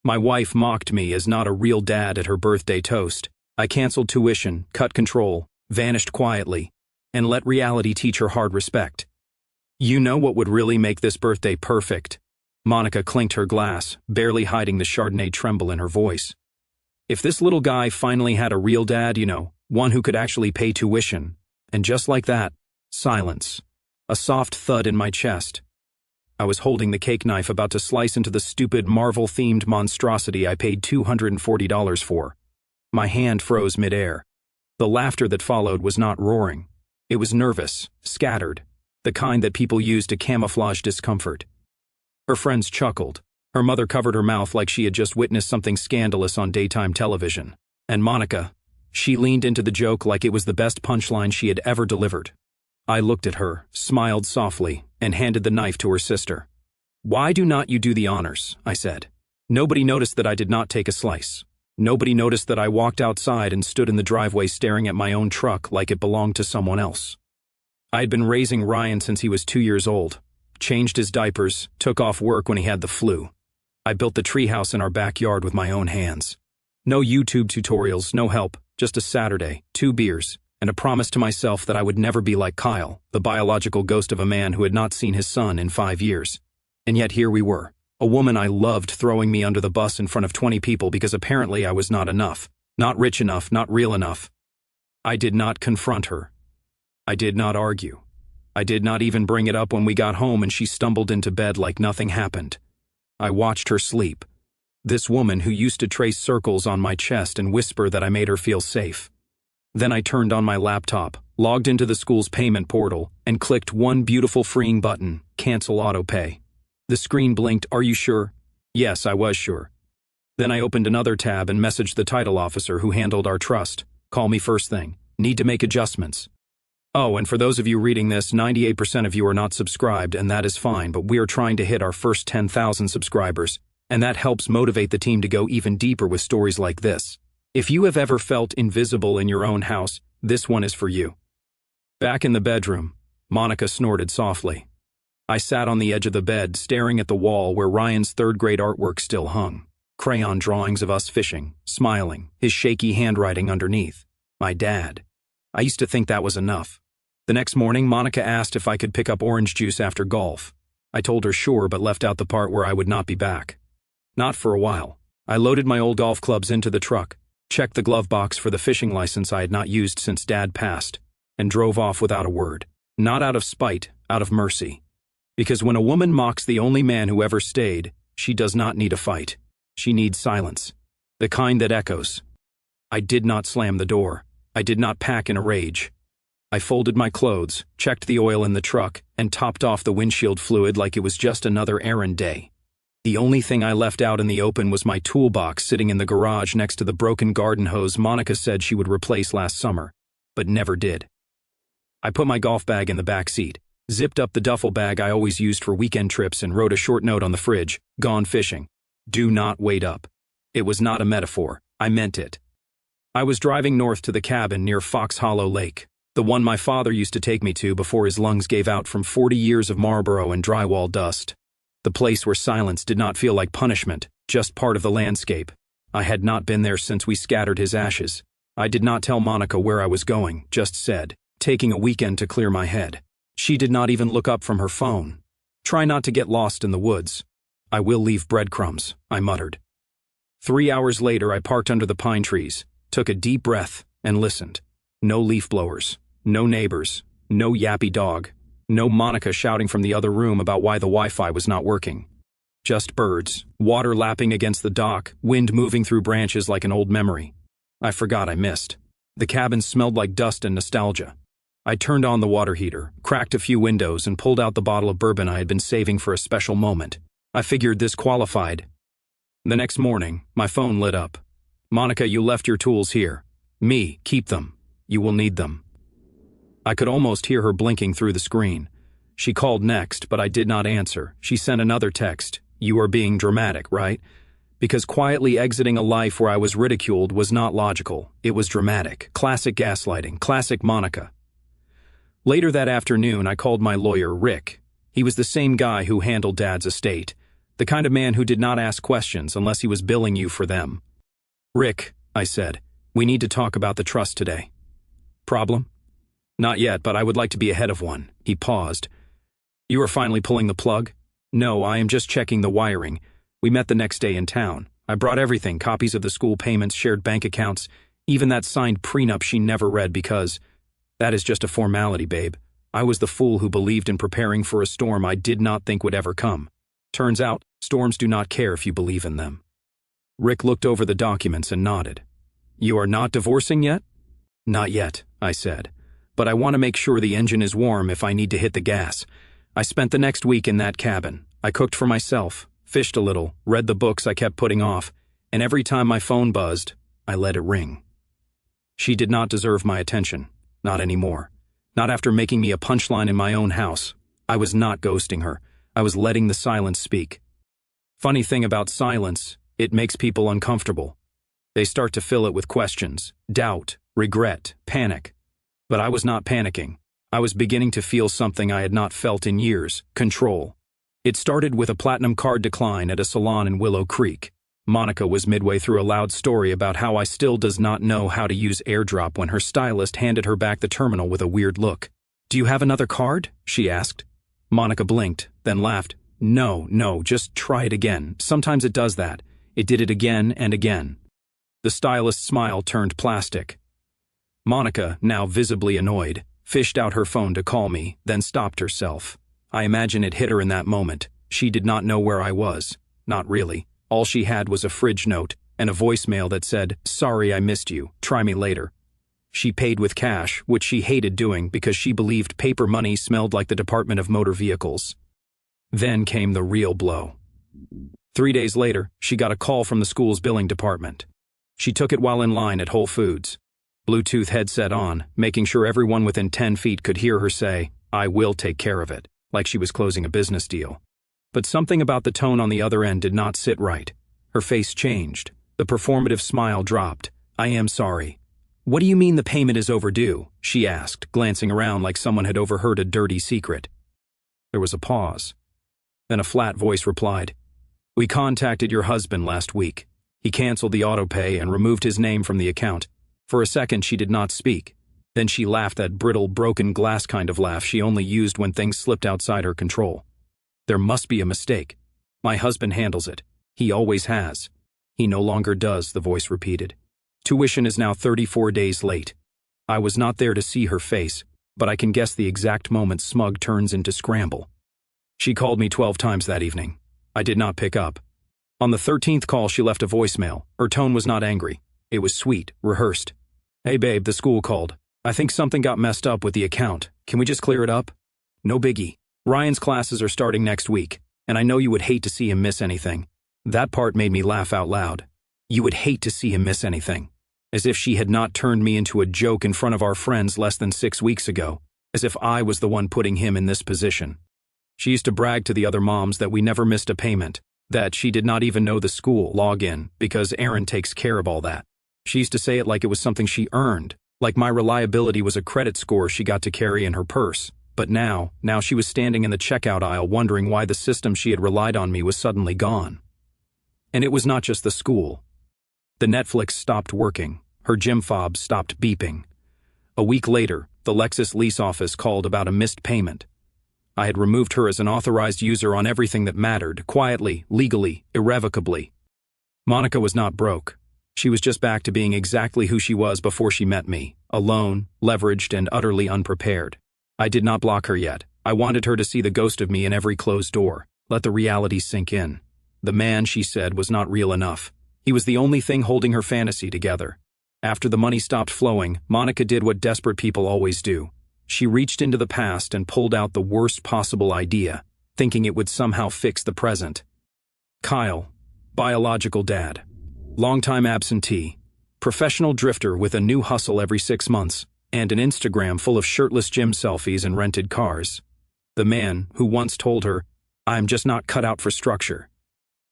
My wife mocked me as not a real dad at her birthday toast. I canceled tuition, cut control, vanished quietly, and let reality teach her hard respect. You know what would really make this birthday perfect? Monica clinked her glass, barely hiding the Chardonnay tremble in her voice. If this little guy finally had a real dad, one who could actually pay tuition. And just like that, silence. A soft thud in my chest. I was holding the cake knife about to slice into the stupid Marvel-themed monstrosity I paid $240 for. My hand froze midair. The laughter that followed was not roaring. It was nervous, scattered, the kind that people use to camouflage discomfort. Her friends chuckled. Her mother covered her mouth like she had just witnessed something scandalous on daytime television. And Monica, she leaned into the joke like it was the best punchline she had ever delivered. I looked at her, smiled softly, and handed the knife to her sister. "Why do not you do the honors?" I said. Nobody noticed that I did not take a slice. Nobody noticed that I walked outside and stood in the driveway staring at my own truck like it belonged to someone else. I had been raising Ryan since he was 2 years old, changed his diapers, took off work when he had the flu. I built the treehouse in our backyard with my own hands. No YouTube tutorials, no help, just a Saturday, 2 beers, and a promise to myself that I would never be like Kyle, the biological ghost of a man who had not seen his son in 5 years. And yet here we were, a woman I loved throwing me under the bus in front of 20 people because apparently I was not enough, not rich enough, not real enough. I did not confront her. I did not argue. I did not even bring it up when we got home and she stumbled into bed like nothing happened. I watched her sleep. This woman who used to trace circles on my chest and whisper that I made her feel safe. Then I turned on my laptop, logged into the school's payment portal, and clicked one beautiful freeing button, Cancel Autopay. The screen blinked, "Are you sure?" Yes, I was sure. Then I opened another tab and messaged the title officer who handled our trust. "Call me first thing. Need to make adjustments." Oh, and for those of you reading this, 98% of you are not subscribed, and that is fine, but we are trying to hit our first 10,000 subscribers, and that helps motivate the team to go even deeper with stories like this. If you have ever felt invisible in your own house, this one is for you. Back in the bedroom, Monica snorted softly. I sat on the edge of the bed, staring at the wall where Ryan's third-grade artwork still hung. Crayon drawings of us fishing, smiling, his shaky handwriting underneath. My dad. I used to think that was enough. The next morning, Monica asked if I could pick up orange juice after golf. I told her sure, but left out the part where I would not be back. Not for a while. I loaded my old golf clubs into the truck, checked the glove box for the fishing license I had not used since Dad passed, and drove off without a word. Not out of spite, out of mercy. Because when a woman mocks the only man who ever stayed, she does not need a fight. She needs silence. The kind that echoes. I did not slam the door. I did not pack in a rage. I folded my clothes, checked the oil in the truck, and topped off the windshield fluid like it was just another errand day. The only thing I left out in the open was my toolbox sitting in the garage next to the broken garden hose Monica said she would replace last summer, but never did. I put my golf bag in the back seat, zipped up the duffel bag I always used for weekend trips, and wrote a short note on the fridge, "Gone fishing. Do not wait up." It was not a metaphor. I meant it. I was driving north to the cabin near Fox Hollow Lake, the one my father used to take me to before his lungs gave out from 40 years of Marlboro and drywall dust. The place where silence did not feel like punishment, just part of the landscape. I had not been there since we scattered his ashes. I did not tell Monica where I was going, just said, taking a weekend to clear my head. She did not even look up from her phone. Try not to get lost in the woods. I will leave breadcrumbs, I muttered. 3 hours later, I parked under the pine trees, took a deep breath, and listened. No leaf blowers, no neighbors, no yappy dog, no Monica shouting from the other room about why the Wi-Fi was not working. Just birds, water lapping against the dock, wind moving through branches like an old memory. I forgot I missed. The cabin smelled like dust and nostalgia. I turned on the water heater, cracked a few windows, and pulled out the bottle of bourbon I had been saving for a special moment. I figured this qualified. The next morning, my phone lit up. "Monica, you left your tools here. Me, keep them. You will need them." I could almost hear her blinking through the screen. She called next, but I did not answer. She sent another text. "You are being dramatic, right?" Because quietly exiting a life where I was ridiculed was not logical. It was dramatic. Classic gaslighting. Classic Monica. Later that afternoon, I called my lawyer, Rick. He was the same guy who handled Dad's estate. The kind of man who did not ask questions unless he was billing you for them. "Rick," I said, "we need to talk about the trust today." "Problem?" "Not yet, but I would like to be ahead of one." He paused. "You are finally pulling the plug?" "No, I am just checking the wiring. We met the next day in town. I brought everything, copies of the school payments, shared bank accounts, even that signed prenup she never read because that is just a formality, babe. I was the fool who believed in preparing for a storm I did not think would ever come. Turns out, storms do not care if you believe in them." Rick looked over the documents and nodded. "You are not divorcing yet?" "Not yet," I said. "But I want to make sure the engine is warm if I need to hit the gas. I spent the next week in that cabin. I cooked for myself, fished a little, read the books I kept putting off, and every time my phone buzzed, I let it ring." She did not deserve my attention. Not anymore. Not after making me a punchline in my own house. I was not ghosting her. I was letting the silence speak. Funny thing about silence, it makes people uncomfortable. They start to fill it with questions, doubt, regret, panic. But I was not panicking. I was beginning to feel something I had not felt in years: control. It started with a platinum card decline at a salon in Willow Creek. Monica was midway through a loud story about how I still does not know how to use AirDrop when her stylist handed her back the terminal with a weird look. "Do you have another card?" she asked. Monica blinked, then laughed. No, just try it again. Sometimes it does that." It did it again and again. The stylist's smile turned plastic. Monica, now visibly annoyed, fished out her phone to call me, then stopped herself. I imagine it hit her in that moment. She did not know where I was. Not really. All she had was a fridge note and a voicemail that said, "Sorry I missed you, try me later." She paid with cash, which she hated doing because she believed paper money smelled like the Department of Motor Vehicles. Then came the real blow. 3 days later, she got a call from the school's billing department. She took it while in line at Whole Foods. Bluetooth headset on, making sure everyone within 10 feet could hear her say, "I will take care of it," like she was closing a business deal. But something about the tone on the other end did not sit right. Her face changed. The performative smile dropped. "I am sorry." "What do you mean the payment is overdue?" she asked, glancing around like someone had overheard a dirty secret. There was a pause. Then a flat voice replied, "We contacted your husband last week. He canceled the autopay and removed his name from the account." For a second she did not speak. Then she laughed that brittle, broken glass kind of laugh she only used when things slipped outside her control. "There must be a mistake. My husband handles it. He always has." "He no longer does," the voice repeated. "Tuition is now 34 days late." I was not there to see her face, but I can guess the exact moment smug turns into scramble. She called me 12 times that evening. I did not pick up. On the 13th call she left a voicemail. Her tone was not angry. It was sweet, rehearsed. "Hey babe, the school called. I think something got messed up with the account. Can we just clear it up? No biggie. Ryan's classes are starting next week, and I know you would hate to see him miss anything." That part made me laugh out loud. You would hate to see him miss anything. As if she had not turned me into a joke in front of our friends less than 6 weeks ago. As if I was the one putting him in this position. She used to brag to the other moms that we never missed a payment, that she did not even know the school login because Aaron takes care of all that. She used to say it like it was something she earned, like my reliability was a credit score she got to carry in her purse. But now she was standing in the checkout aisle wondering why the system she had relied on me was suddenly gone. And it was not just the school. The Netflix stopped working. Her gym fob stopped beeping. A week later, the Lexus lease office called about a missed payment. I had removed her as an authorized user on everything that mattered, quietly, legally, irrevocably. Monica was not broke. She was just back to being exactly who she was before she met me, alone, leveraged, and utterly unprepared. I did not block her yet. I wanted her to see the ghost of me in every closed door. Let the reality sink in. The man, she said, was not real enough. He was the only thing holding her fantasy together. After the money stopped flowing, Monica did what desperate people always do. She reached into the past and pulled out the worst possible idea, thinking it would somehow fix the present. Kyle, biological dad, longtime absentee, professional drifter with a new hustle every 6 months, and an Instagram full of shirtless gym selfies and rented cars. The man who once told her, "I'm just not cut out for structure."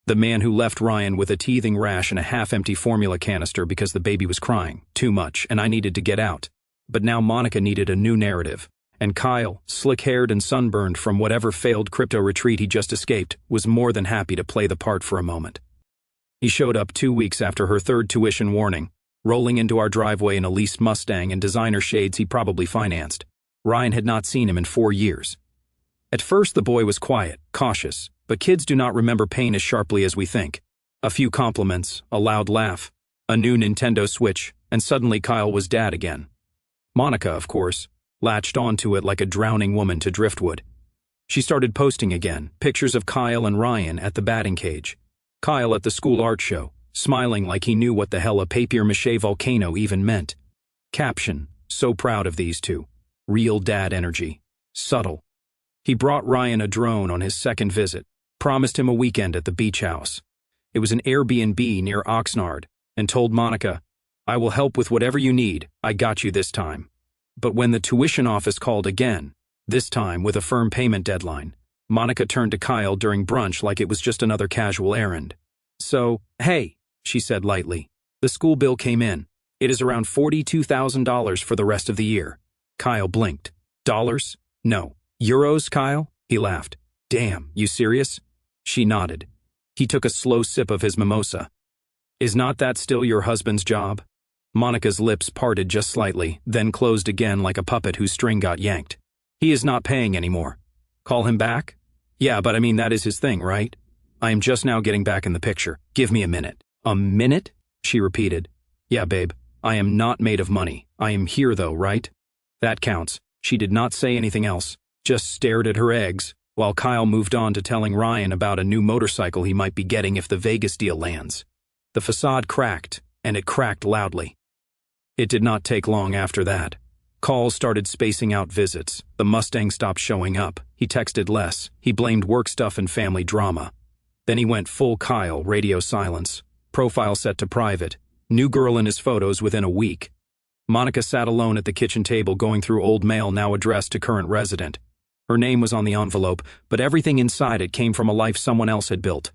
The man who left Ryan with a teething rash and a half-empty formula canister because the baby was crying too much and I needed to get out. But now Monica needed a new narrative, And Kyle, slick-haired and sunburned from whatever failed crypto retreat he just escaped, was more than happy to play the part for a moment. He showed up 2 weeks after her third tuition warning, rolling into our driveway in a leased Mustang and designer shades he probably financed. Ryan had not seen him in 4 years. At first the boy was quiet, cautious, but kids do not remember pain as sharply as we think. A few compliments, a loud laugh, a new Nintendo Switch, and suddenly Kyle was dad again. Monica, of course, latched onto it like a drowning woman to driftwood. She started posting again, pictures of Kyle and Ryan at the batting cage. Kyle at the school art show, smiling like he knew what the hell a papier-mâché volcano even meant. Caption, so proud of these two. Real dad energy. Subtle. He brought Ryan a drone on his second visit, promised him a weekend at the beach house. It was an Airbnb near Oxnard, and told Monica, "I will help with whatever you need, I got you this time." But when the tuition office called again, this time with a firm payment deadline, Monica turned to Kyle during brunch like it was just another casual errand. "So, hey," she said lightly, "the school bill came in. It is around $42,000 for the rest of the year." Kyle blinked. "Dollars? No. Euros, Kyle?" He laughed. "Damn, you serious?" She nodded. He took a slow sip of his mimosa. "Is not that still your husband's job?" Monica's lips parted just slightly, then closed again like a puppet whose string got yanked. "He is not paying anymore." "Call him back?" "Yeah, but I mean that is his thing, right? I am just now getting back in the picture. Give me a minute." "A minute?" she repeated. "Yeah, babe. I am not made of money. I am here though, right? That counts." She did not say anything else, just stared at her eggs, while Kyle moved on to telling Ryan about a new motorcycle he might be getting if the Vegas deal lands. The facade cracked, and it cracked loudly. It did not take long after that. Calls started spacing out visits. The Mustang stopped showing up. He texted less. He blamed work stuff and family drama. Then he went full Kyle, radio silence. Profile set to private. New girl in his photos within a week. Monica sat alone at the kitchen table going through old mail now addressed to current resident. Her name was on the envelope, but everything inside it came from a life someone else had built.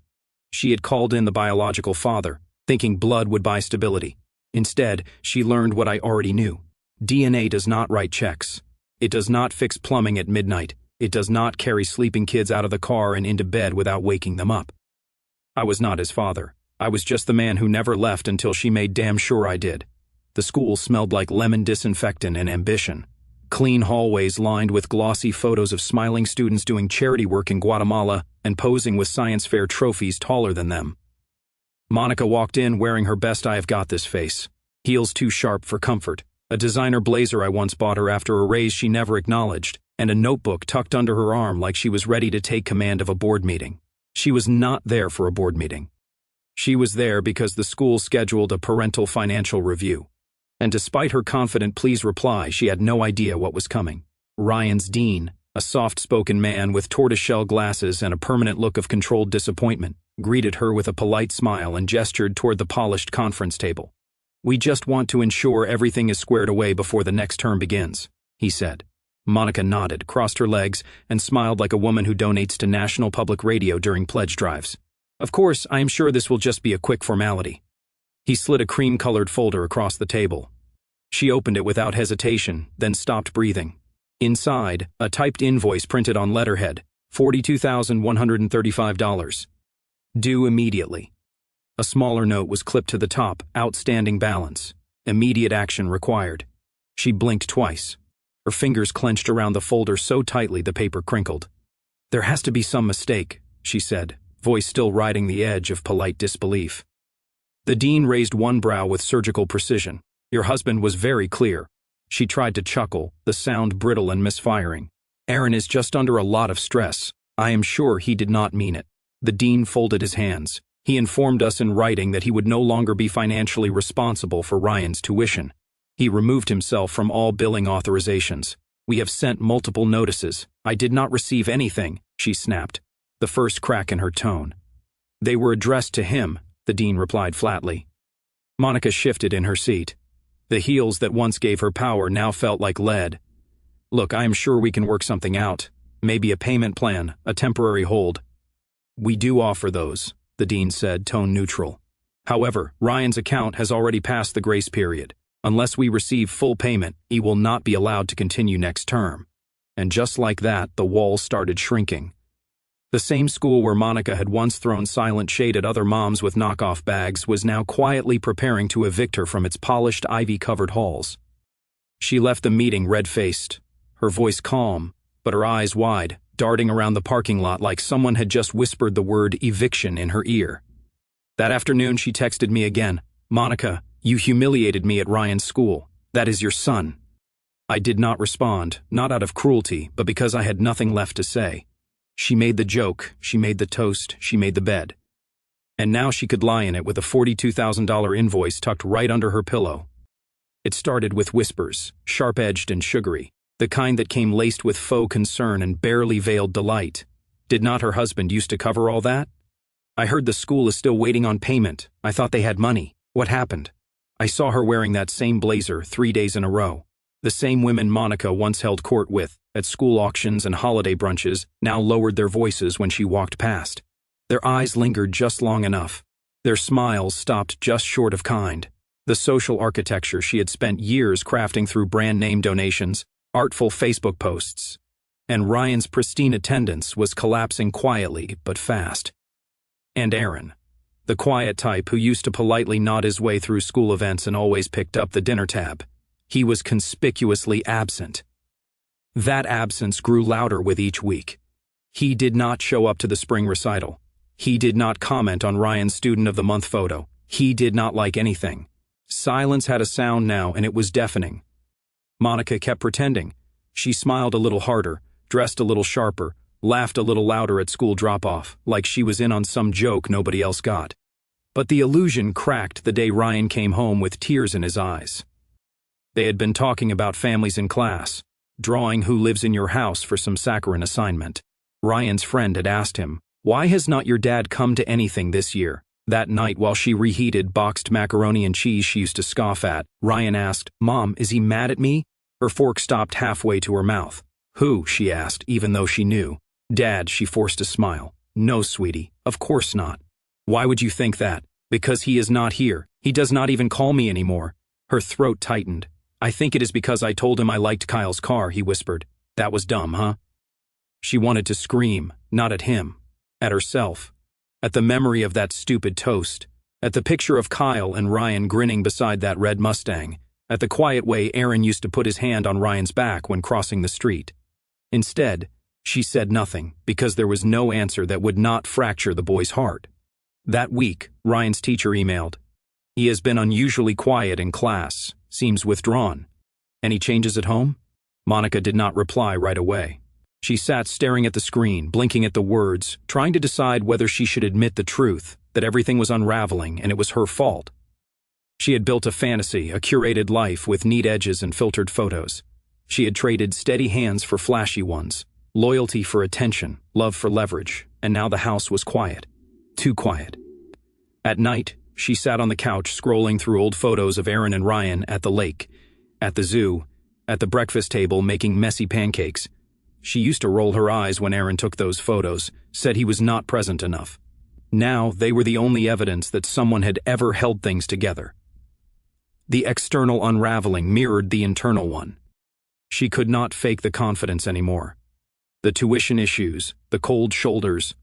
She had called in the biological father, thinking blood would buy stability. Instead, she learned what I already knew. DNA does not write checks. It does not fix plumbing at midnight. It does not carry sleeping kids out of the car and into bed without waking them up. I was not his father. I was just the man who never left until she made damn sure I did. The school smelled like lemon disinfectant and ambition. Clean hallways lined with glossy photos of smiling students doing charity work in Guatemala and posing with science fair trophies taller than them. Monica walked in wearing her best I have got this face. Heels too sharp for comfort, a designer blazer I once bought her after a raise she never acknowledged, and a notebook tucked under her arm like she was ready to take command of a board meeting. She was not there for a board meeting. She was there because the school scheduled a parental financial review. And despite her confident please reply, she had no idea what was coming. Ryan's dean, a soft-spoken man with tortoiseshell glasses and a permanent look of controlled disappointment, greeted her with a polite smile and gestured toward the polished conference table. "We just want to ensure everything is squared away before the next term begins," he said. Monica nodded, crossed her legs, and smiled like a woman who donates to National Public Radio during pledge drives. "Of course, I am sure this will just be a quick formality." He slid a cream-colored folder across the table. She opened it without hesitation, then stopped breathing. Inside, a typed invoice printed on letterhead, $42,135. Due immediately. A smaller note was clipped to the top, outstanding balance. Immediate action required. She blinked twice. Her fingers clenched around the folder so tightly the paper crinkled. "There has to be some mistake," she said, voice still riding the edge of polite disbelief. The dean raised one brow with surgical precision. "Your husband was very clear." She tried to chuckle, the sound brittle and misfiring. "Aaron is just under a lot of stress. I am sure he did not mean it." The dean folded his hands. He informed us in writing that he would no longer be financially responsible for Ryan's tuition. He removed himself from all billing authorizations. "We have sent multiple notices. I did not receive anything," she snapped, the first crack in her tone. "They were addressed to him," the dean replied flatly. Monica shifted in her seat. The heels that once gave her power now felt like lead. "Look, I am sure we can work something out. Maybe a payment plan, a temporary hold." "We do offer those," the dean said, tone neutral. "However, Ryan's account has already passed the grace period. Unless we receive full payment, he will not be allowed to continue next term." And just like that, the wall started shrinking. The same school where Monica had once thrown silent shade at other moms with knockoff bags was now quietly preparing to evict her from its polished, ivy-covered halls. She left the meeting red-faced, her voice calm, but her eyes wide, darting around the parking lot like someone had just whispered the word eviction in her ear. That afternoon, she texted me again. "Monica, you humiliated me at Ryan's school. That is your son." I did not respond, not out of cruelty, but because I had nothing left to say. She made the joke, she made the toast, she made the bed. And now she could lie in it with a $42,000 invoice tucked right under her pillow. It started with whispers, sharp-edged and sugary, the kind that came laced with faux concern and barely veiled delight. Did not her husband used to cover all that? "I heard the school is still waiting on payment. I thought they had money. What happened?" I saw her wearing that same blazer 3 days in a row. The same women Monica once held court with, at school auctions and holiday brunches, now lowered their voices when she walked past. Their eyes lingered just long enough. Their smiles stopped just short of kind. The social architecture she had spent years crafting through brand-name donations, artful Facebook posts. And Ryan's pristine attendance was collapsing quietly but fast. And Aaron, the quiet type who used to politely nod his way through school events and always picked up the dinner tab. He was conspicuously absent. That absence grew louder with each week. He did not show up to the spring recital. He did not comment on Ryan's Student of the Month photo. He did not like anything. Silence had a sound now, and it was deafening. Monica kept pretending. She smiled a little harder, dressed a little sharper, laughed a little louder at school drop-off, like she was in on some joke nobody else got. But the illusion cracked the day Ryan came home with tears in his eyes. They had been talking about families in class, drawing who lives in your house for some saccharine assignment. Ryan's friend had asked him, "Why has not your dad come to anything this year?" That night, while she reheated boxed macaroni and cheese she used to scoff at, Ryan asked, "Mom, is he mad at me?" Her fork stopped halfway to her mouth. "Who?" she asked, even though she knew. "Dad," she forced a smile. "No, sweetie, of course not." "Why would you think that?" "Because he is not here. He does not even call me anymore." Her throat tightened. "I think it is because I told him I liked Kyle's car," he whispered. "That was dumb, huh?" She wanted to scream, not at him, at herself, at the memory of that stupid toast, at the picture of Kyle and Ryan grinning beside that red Mustang, at the quiet way Aaron used to put his hand on Ryan's back when crossing the street. Instead, she said nothing, because there was no answer that would not fracture the boy's heart. That week, Ryan's teacher emailed, "He has been unusually quiet in class, seems withdrawn. Any changes at home?" Monica did not reply right away. She sat staring at the screen, blinking at the words, trying to decide whether she should admit the truth, that everything was unraveling and it was her fault. She had built a fantasy, a curated life with neat edges and filtered photos. She had traded steady hands for flashy ones, loyalty for attention, love for leverage, and now the house was quiet. Too quiet. At night, she sat on the couch scrolling through old photos of Aaron and Ryan at the lake, at the zoo, at the breakfast table making messy pancakes. She used to roll her eyes when Aaron took those photos, said he was not present enough. Now they were the only evidence that someone had ever held things together. The external unraveling mirrored the internal one. She could not fake the confidence anymore. The tuition issues, the cold shoulders,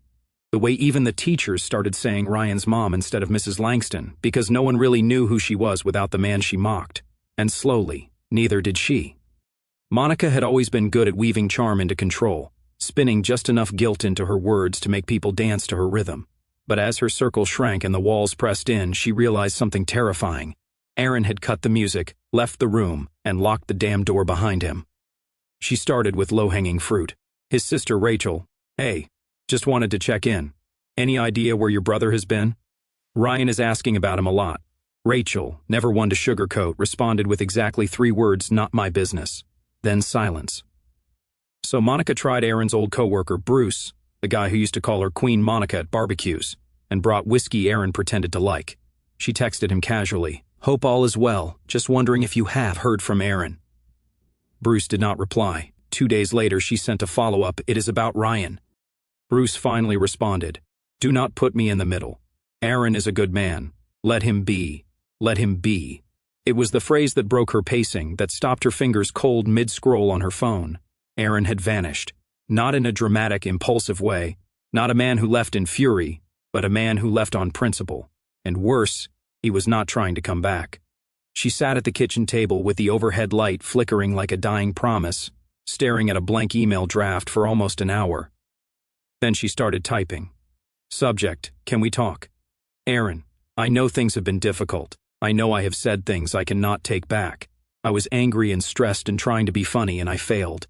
the way even the teachers started saying Ryan's mom instead of Mrs. Langston because no one really knew who she was without the man she mocked. And slowly, neither did she. Monica had always been good at weaving charm into control, spinning just enough guilt into her words to make people dance to her rhythm. But as her circle shrank and the walls pressed in, she realized something terrifying. Aaron had cut the music, left the room, and locked the damn door behind him. She started with low-hanging fruit. His sister Rachel, "Hey, just wanted to check in. Any idea where your brother has been? Ryan is asking about him a lot." Rachel, never one to sugarcoat, responded with exactly 3 words, "Not my business." Then silence. So Monica tried Aaron's old coworker, Bruce, the guy who used to call her Queen Monica at barbecues, and brought whiskey Aaron pretended to like. She texted him casually, "Hope all is well, just wondering if you have heard from Aaron." Bruce did not reply. 2 days later, she sent a follow-up, "It is about Ryan." Bruce finally responded, "Do not put me in the middle. Aaron is a good man. Let him be. Let him be." It was the phrase that broke her pacing, that stopped her fingers cold mid-scroll on her phone. Aaron had vanished. Not in a dramatic, impulsive way. Not a man who left in fury, but a man who left on principle. And worse, he was not trying to come back. She sat at the kitchen table with the overhead light flickering like a dying promise, staring at a blank email draft for almost an hour. Then she started typing. Subject, can we talk? Aaron, I know things have been difficult. I know I have said things I cannot take back. I was angry and stressed and trying to be funny and I failed.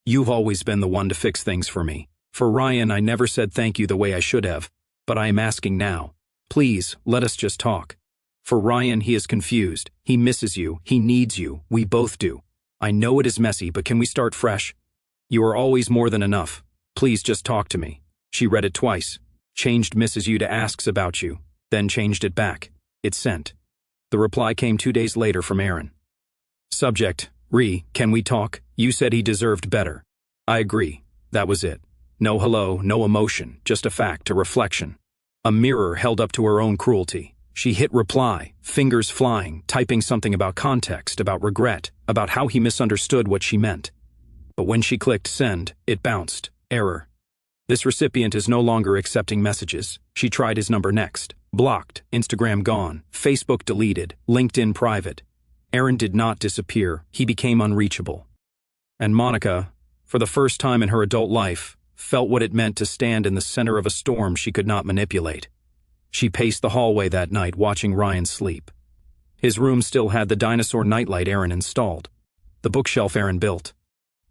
You've always been the one to fix things for me. For Ryan, I never said thank you the way I should have, but I am asking now. Please, let us just talk. For Ryan, he is confused. He misses you. He needs you. We both do. I know it is messy, but can we start fresh? You are always more than enough. Please just talk to me. She read it twice. Changed misses you to asks about you. Then changed it back. It sent. The reply came 2 days later from Aaron. Subject, can we talk? You said he deserved better. I agree. That was it. No hello, no emotion, just a fact, a reflection. A mirror held up to her own cruelty. She hit reply, fingers flying, typing something about context, about regret, about how he misunderstood what she meant. But when she clicked send, it bounced. Error. This recipient is no longer accepting messages. She tried his number next. Blocked, Instagram gone, Facebook deleted, LinkedIn private. Aaron did not disappear. He became unreachable. And Monica, for the first time in her adult life, felt what it meant to stand in the center of a storm she could not manipulate. She paced the hallway that night watching Ryan sleep. His room still had the dinosaur nightlight Aaron installed. The bookshelf Aaron built.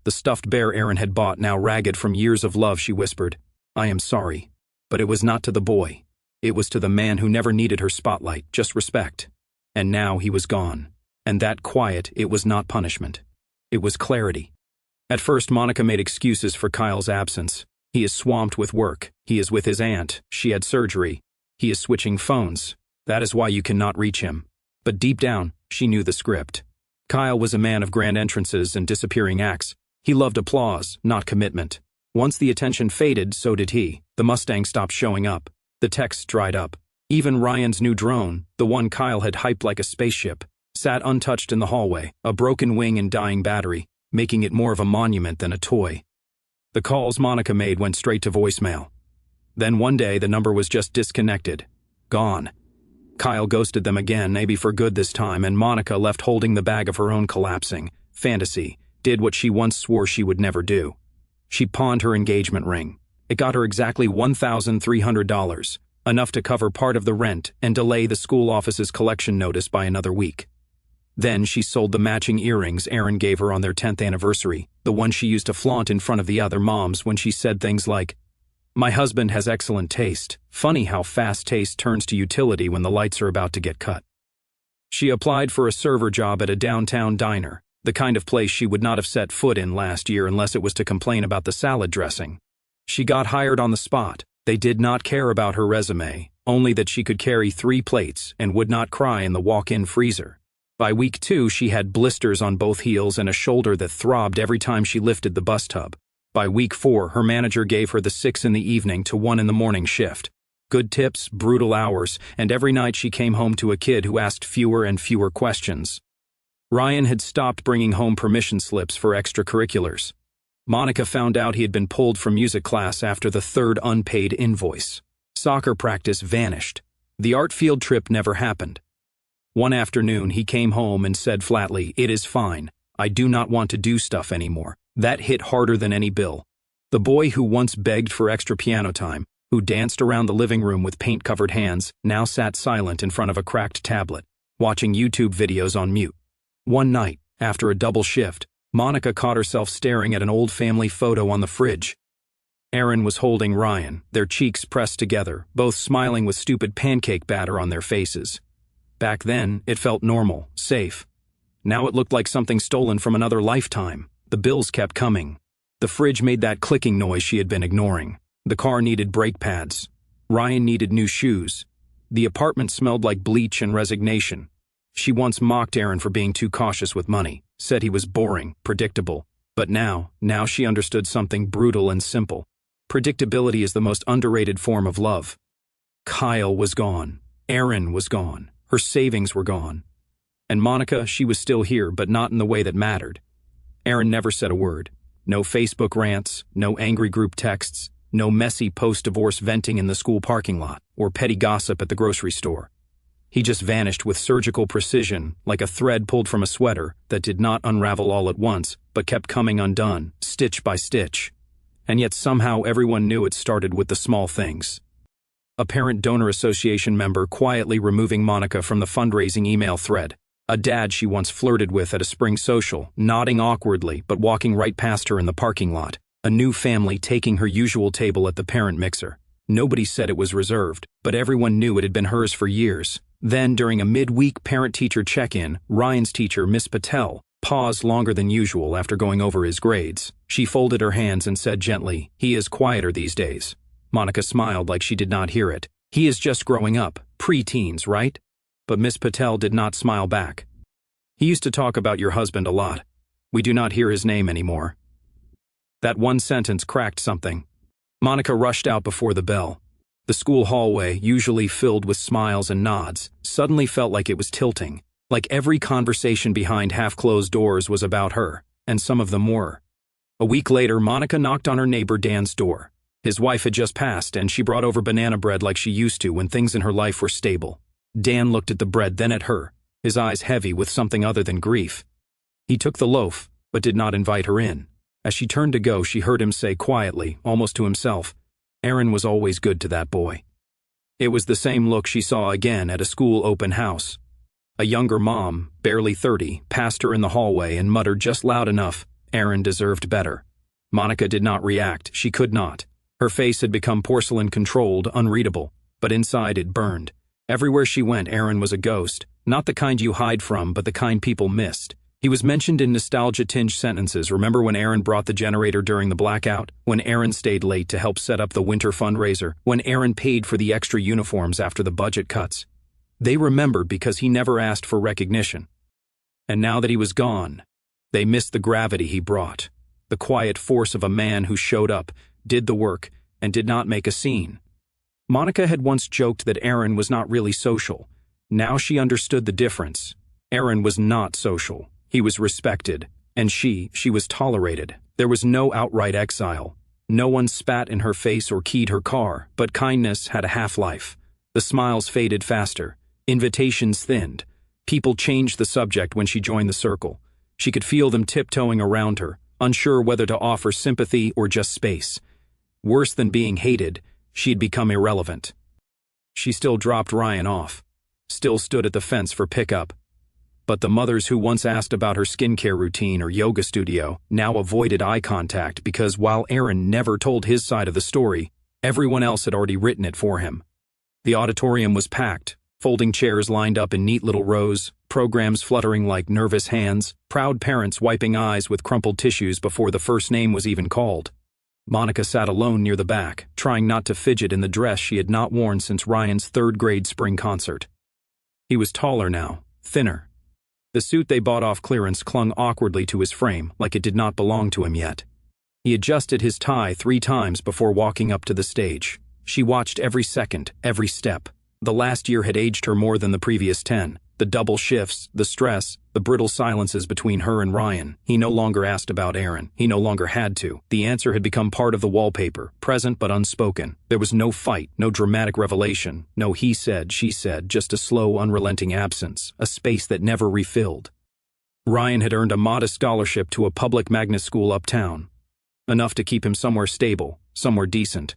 The stuffed bear Aaron had bought, now ragged from years of love, she whispered, I am sorry. But it was not to the boy. It was to the man who never needed her spotlight, just respect. And now he was gone. And that quiet, it was not punishment. It was clarity. At first, Monica made excuses for Kyle's absence. He is swamped with work. He is with his aunt. She had surgery. He is switching phones. That is why you cannot reach him. But deep down, she knew the script. Kyle was a man of grand entrances and disappearing acts. He loved applause, not commitment. Once the attention faded, so did he. The Mustang stopped showing up. The texts dried up. Even Ryan's new drone, the one Kyle had hyped like a spaceship, sat untouched in the hallway, a broken wing and dying battery, making it more of a monument than a toy. The calls Monica made went straight to voicemail. Then one day the number was just disconnected. Gone. Kyle ghosted them again, maybe for good this time, and Monica, left holding the bag of her own collapsing fantasy, did what she once swore she would never do. She pawned her engagement ring. It got her exactly $1,300, enough to cover part of the rent and delay the school office's collection notice by another week. Then she sold the matching earrings Aaron gave her on their 10th anniversary, the one she used to flaunt in front of the other moms when she said things like, My husband has excellent taste. Funny how fast taste turns to utility when the lights are about to get cut. She applied for a server job at a downtown diner, the kind of place she would not have set foot in last year unless it was to complain about the salad dressing. She got hired on the spot. They did not care about her resume, only that she could carry 3 plates and would not cry in the walk-in freezer. By week 2, she had blisters on both heels and a shoulder that throbbed every time she lifted the bus tub. By week 4, her manager gave her the 6 in the evening to 1 in the morning shift. Good tips, brutal hours, and every night she came home to a kid who asked fewer and fewer questions. Ryan had stopped bringing home permission slips for extracurriculars. Monica found out he had been pulled from music class after the 3rd unpaid invoice. Soccer practice vanished. The art field trip never happened. One afternoon, he came home and said flatly, It is fine. I do not want to do stuff anymore. That hit harder than any bill. The boy who once begged for extra piano time, who danced around the living room with paint-covered hands, now sat silent in front of a cracked tablet, watching YouTube videos on mute. One night, after a double shift, Monica caught herself staring at an old family photo on the fridge. Aaron was holding Ryan, their cheeks pressed together, both smiling with stupid pancake batter on their faces. Back then, it felt normal, safe. Now it looked like something stolen from another lifetime. The bills kept coming. The fridge made that clicking noise she had been ignoring. The car needed brake pads. Ryan needed new shoes. The apartment smelled like bleach and resignation. She once mocked Aaron for being too cautious with money, said he was boring, predictable. But now she understood something brutal and simple. Predictability is the most underrated form of love. Kyle was gone. Aaron was gone. Her savings were gone. And Monica, she was still here, but not in the way that mattered. Aaron never said a word. No Facebook rants, no angry group texts, no messy post-divorce venting in the school parking lot, or petty gossip at the grocery store. He just vanished with surgical precision, like a thread pulled from a sweater that did not unravel all at once, but kept coming undone, stitch by stitch. And yet somehow everyone knew it started with the small things. A parent-donor association member quietly removing Monica from the fundraising email thread. A dad she once flirted with at a spring social, nodding awkwardly but walking right past her in the parking lot. A new family taking her usual table at the parent mixer. Nobody said it was reserved, but everyone knew it had been hers for years. Then, during a mid-week parent-teacher check-in, Ryan's teacher, Miss Patel, paused longer than usual after going over his grades. She folded her hands and said gently, "He is quieter these days." Monica smiled like she did not hear it. "He is just growing up, pre-teens, right?" But Miss Patel did not smile back. "He used to talk about your husband a lot. We do not hear his name anymore." That one sentence cracked something. Monica rushed out before the bell. The school hallway, usually filled with smiles and nods, suddenly felt like it was tilting. Like every conversation behind half-closed doors was about her, and some of them were. A week later, Monica knocked on her neighbor Dan's door. His wife had just passed, and she brought over banana bread like she used to when things in her life were stable. Dan looked at the bread, then at her, his eyes heavy with something other than grief. He took the loaf, but did not invite her in. As she turned to go, she heard him say quietly, almost to himself, "Aaron was always good to that boy." It was the same look she saw again at a school open house. A younger mom, barely 30, passed her in the hallway and muttered just loud enough, "Aaron deserved better." Monica did not react. She could not. Her face had become porcelain-controlled, unreadable, but inside it burned. Everywhere she went, Aaron was a ghost, not the kind you hide from, but the kind people missed. He was mentioned in nostalgia-tinged sentences. Remember when Aaron brought the generator during the blackout? When Aaron stayed late to help set up the winter fundraiser? When Aaron paid for the extra uniforms after the budget cuts? They remembered because he never asked for recognition. And now that he was gone, they missed the gravity he brought, the quiet force of a man who showed up, did the work, and did not make a scene. Monica had once joked that Aaron was not really social. Now she understood the difference. Aaron was not social. He was respected, and she was tolerated. There was no outright exile. No one spat in her face or keyed her car, but kindness had a half-life. The smiles faded faster. Invitations thinned. People changed the subject when she joined the circle. She could feel them tiptoeing around her, unsure whether to offer sympathy or just space. Worse than being hated, she had become irrelevant. She still dropped Ryan off, still stood at the fence for pickup. But the mothers who once asked about her skincare routine or yoga studio now avoided eye contact because while Aaron never told his side of the story, everyone else had already written it for him. The auditorium was packed, folding chairs lined up in neat little rows, programs fluttering like nervous hands, proud parents wiping eyes with crumpled tissues before the first name was even called. Monica sat alone near the back, trying not to fidget in the dress she had not worn since Ryan's third-grade spring concert. He was taller now, thinner. The suit they bought off clearance clung awkwardly to his frame, like it did not belong to him yet. He adjusted his tie 3 times before walking up to the stage. She watched every second, every step. The last year had aged her more than the previous 10. The double shifts, the stress, the brittle silences between her and Ryan. He no longer asked about Aaron. He no longer had to. The answer had become part of the wallpaper, present but unspoken. There was no fight, no dramatic revelation, no he said, she said, just a slow, unrelenting absence, a space that never refilled. Ryan had earned a modest scholarship to a public magnet school uptown, enough to keep him somewhere stable, somewhere decent.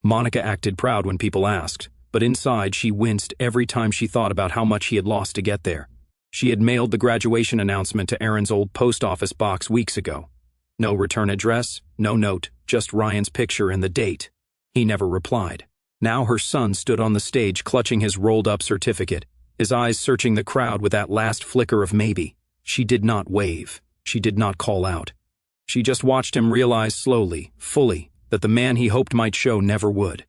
Monica acted proud when people asked, but inside she winced every time she thought about how much he had lost to get there. She had mailed the graduation announcement to Aaron's old post office box weeks ago. No return address, no note, just Ryan's picture and the date. He never replied. Now her son stood on the stage clutching his rolled-up certificate, his eyes searching the crowd with that last flicker of maybe. She did not wave. She did not call out. She just watched him realize slowly, fully, that the man he hoped might show never would.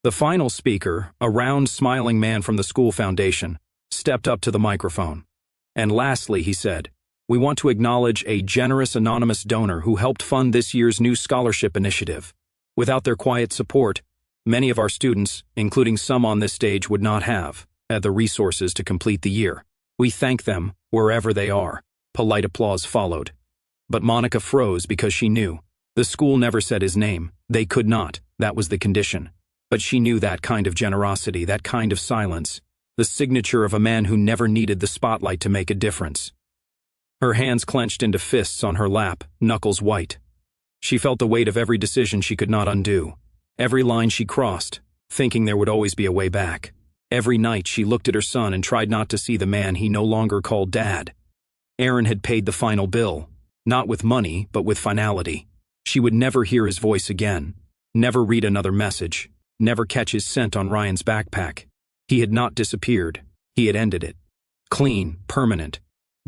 The final speaker, a round, smiling man from the school foundation, stepped up to the microphone. And lastly, he said, "We want to acknowledge a generous anonymous donor who helped fund this year's new scholarship initiative. Without their quiet support, many of our students, including some on this stage, would not have had the resources to complete the year. We thank them, wherever they are." Polite applause followed. But Monica froze because she knew. The school never said his name. They could not. That was the condition. But she knew that kind of generosity, that kind of silence. The signature of a man who never needed the spotlight to make a difference. Her hands clenched into fists on her lap, knuckles white. She felt the weight of every decision she could not undo. Every line she crossed, thinking there would always be a way back. Every night she looked at her son and tried not to see the man he no longer called Dad. Aaron had paid the final bill, not with money, but with finality. She would never hear his voice again, never read another message, never catch his scent on Ryan's backpack. He had not disappeared. He had ended it. Clean, permanent.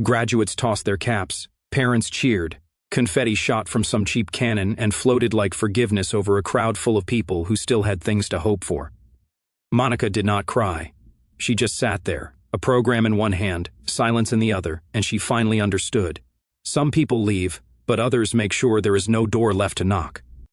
Graduates tossed their caps, parents cheered, confetti shot from some cheap cannon and floated like forgiveness over a crowd full of people who still had things to hope for. Monica did not cry. She just sat there, a program in one hand, silence in the other, and she finally understood. Some people leave, but others make sure there is no door left to knock.